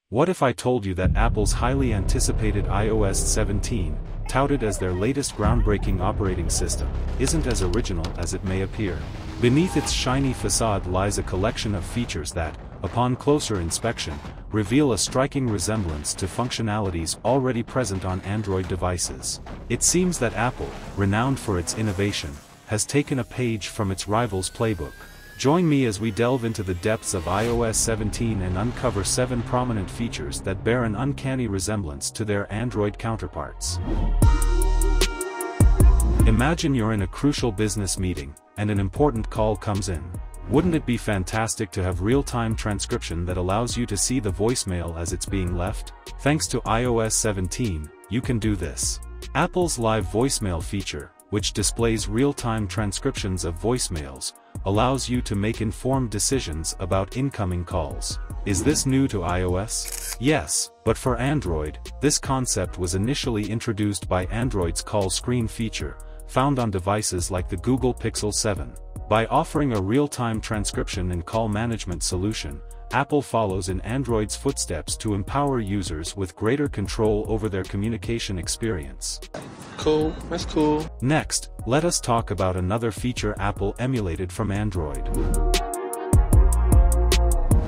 What if I told you that Apple's highly anticipated iOS 17, touted as their latest groundbreaking operating system, isn't as original as it may appear? Beneath its shiny facade lies a collection of features that, upon closer inspection, reveal a striking resemblance to functionalities already present on Android devices. It seems that Apple, renowned for its innovation, has taken a page from its rival's playbook. Join me as we delve into the depths of iOS 17 and uncover 7 prominent features that bear an uncanny resemblance to their Android counterparts. Imagine you're in a crucial business meeting, and an important call comes in. Wouldn't it be fantastic to have real-time transcription that allows you to see the voicemail as it's being left? Thanks to iOS 17, you can do this. Apple's live voicemail feature, which displays real-time transcriptions of voicemails, allows you to make informed decisions about incoming calls. Is this new to iOS? Yes, but for Android, this concept was initially introduced by Android's call screen feature, found on devices like the Google Pixel 7. By offering a real-time transcription and call management solution, Apple follows in Android's footsteps to empower users with greater control over their communication experience. Cool, that's cool. Next, let us talk about another feature Apple emulated from Android.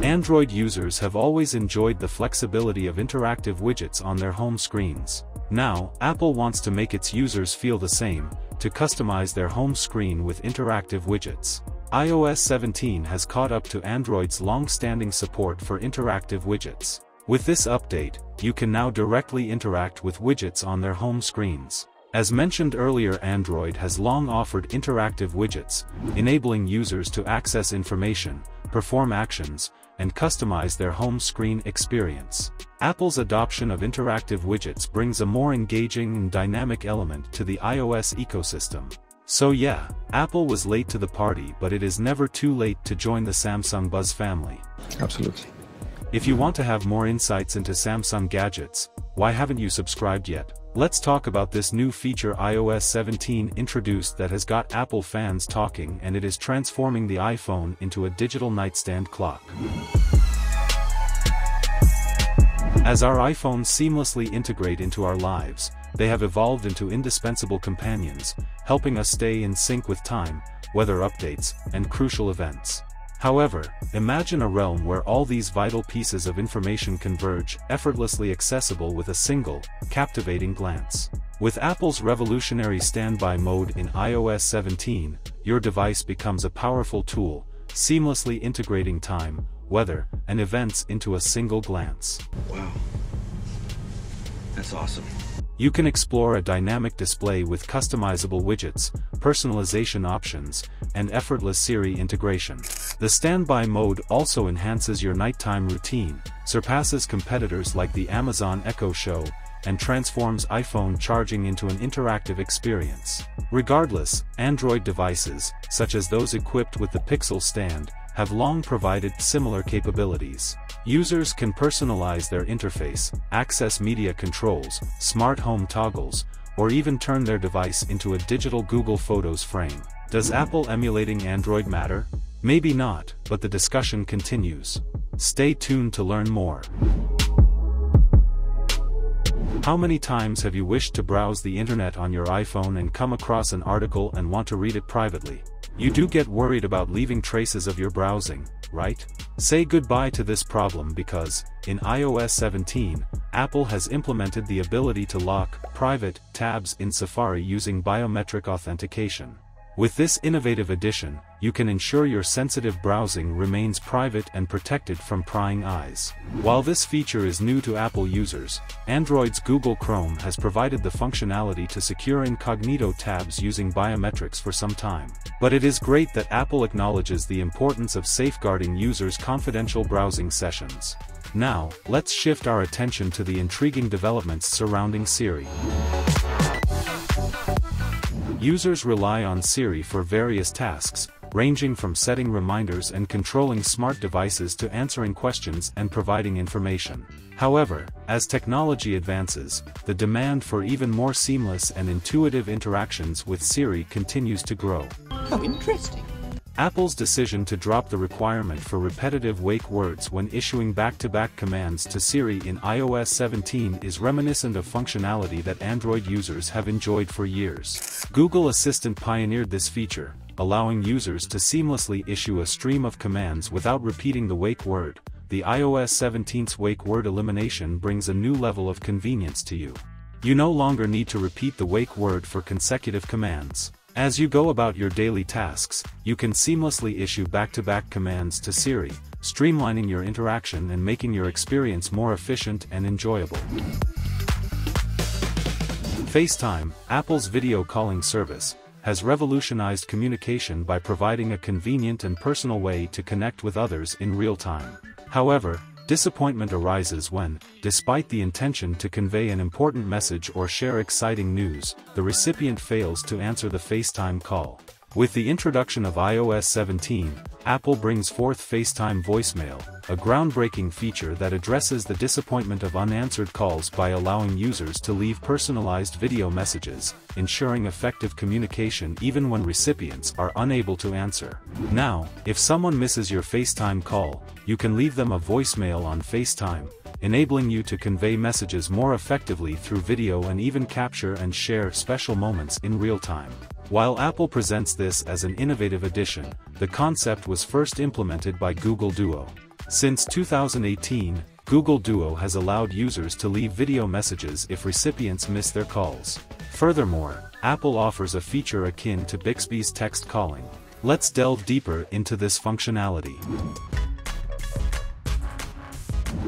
Android users have always enjoyed the flexibility of interactive widgets on their home screens. Now, Apple wants to make its users feel the same, to customize their home screen with interactive widgets. iOS 17 has caught up to Android's long-standing support for interactive widgets. With this update, you can now directly interact with widgets on their home screens. As mentioned earlier, Android has long offered interactive widgets, enabling users to access information, perform actions, and customize their home screen experience. Apple's adoption of interactive widgets brings a more engaging and dynamic element to the iOS ecosystem. So yeah, Apple was late to the party, but it is never too late to join the Samsung Buzz family. Absolutely. If you want to have more insights into Samsung gadgets, why haven't you subscribed yet? Let's talk about this new feature iOS 17 introduced that has got Apple fans talking, and it is transforming the iPhone into a digital nightstand clock. As our iPhones seamlessly integrate into our lives, they have evolved into indispensable companions, helping us stay in sync with time, weather updates, and crucial events. However, imagine a realm where all these vital pieces of information converge, effortlessly accessible with a single, captivating glance. With Apple's revolutionary standby mode in iOS 17, your device becomes a powerful tool, seamlessly integrating time, weather, and events into a single glance. Wow. That's awesome. You can explore a dynamic display with customizable widgets, personalization options, and effortless Siri integration. The standby mode also enhances your nighttime routine, surpasses competitors like the Amazon Echo Show, and transforms iPhone charging into an interactive experience. Regardless, Android devices, such as those equipped with the Pixel stand, have long provided similar capabilities. Users can personalize their interface, access media controls, smart home toggles, or even turn their device into a digital Google Photos frame. Does Apple emulating Android matter? Maybe not, but the discussion continues. Stay tuned to learn more. How many times have you wished to browse the internet on your iPhone and come across an article and want to read it privately? You do get worried about leaving traces of your browsing, right? Say goodbye to this problem because, in iOS 17, Apple has implemented the ability to lock private tabs in Safari using biometric authentication. With this innovative addition, you can ensure your sensitive browsing remains private and protected from prying eyes. While this feature is new to Apple users, Android's Google Chrome has provided the functionality to secure incognito tabs using biometrics for some time. But it is great that Apple acknowledges the importance of safeguarding users' confidential browsing sessions. Now, let's shift our attention to the intriguing developments surrounding Siri. Users rely on Siri for various tasks, ranging from setting reminders and controlling smart devices to answering questions and providing information. However, as technology advances, the demand for even more seamless and intuitive interactions with Siri continues to grow. How interesting. Apple's decision to drop the requirement for repetitive wake words when issuing back-to-back commands to Siri in iOS 17 is reminiscent of functionality that Android users have enjoyed for years. Google Assistant pioneered this feature, allowing users to seamlessly issue a stream of commands without repeating the wake word. The iOS 17's wake word elimination brings a new level of convenience to you. You no longer need to repeat the wake word for consecutive commands. As you go about your daily tasks, you can seamlessly issue back-to-back commands to Siri, streamlining your interaction and making your experience more efficient and enjoyable. FaceTime, Apple's video calling service, has revolutionized communication by providing a convenient and personal way to connect with others in real time. However, disappointment arises when, despite the intention to convey an important message or share exciting news, the recipient fails to answer the FaceTime call. With the introduction of iOS 17, Apple brings forth FaceTime Voicemail, a groundbreaking feature that addresses the disappointment of unanswered calls by allowing users to leave personalized video messages, ensuring effective communication even when recipients are unable to answer. Now, if someone misses your FaceTime call, you can leave them a voicemail on FaceTime, enabling you to convey messages more effectively through video and even capture and share special moments in real time. While Apple presents this as an innovative addition, the concept was first implemented by Google Duo. Since 2018, Google Duo has allowed users to leave video messages if recipients miss their calls. Furthermore, Apple offers a feature akin to Bixby's text calling. Let's delve deeper into this functionality.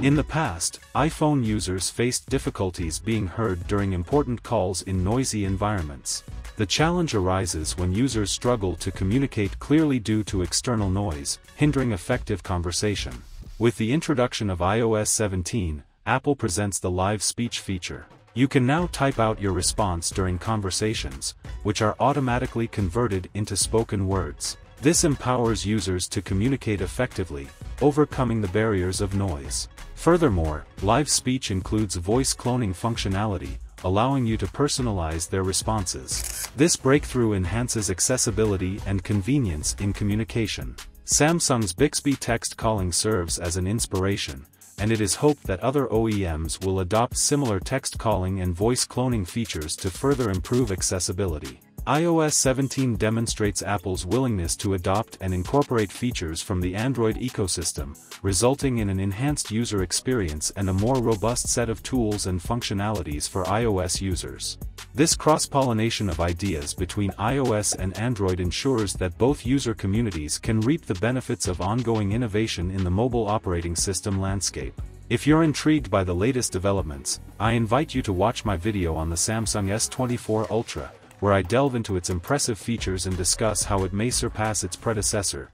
In the past, iPhone users faced difficulties being heard during important calls in noisy environments. The challenge arises when users struggle to communicate clearly due to external noise, hindering effective conversation. With the introduction of iOS 17, Apple presents the live speech feature. You can now type out your response during conversations, which are automatically converted into spoken words. This empowers users to communicate effectively, overcoming the barriers of noise. Furthermore, live speech includes voice cloning functionality, allowing you to personalize their responses. This breakthrough enhances accessibility and convenience in communication. Samsung's Bixby text calling serves as an inspiration, and it is hoped that other OEMs will adopt similar text calling and voice cloning features to further improve accessibility. iOS 17 demonstrates Apple's willingness to adopt and incorporate features from the Android ecosystem, resulting in an enhanced user experience and a more robust set of tools and functionalities for iOS users. This cross-pollination of ideas between iOS and Android ensures that both user communities can reap the benefits of ongoing innovation in the mobile operating system landscape. If you're intrigued by the latest developments, I invite you to watch my video on the Samsung S24 Ultra, where I delve into its impressive features and discuss how it may surpass its predecessor,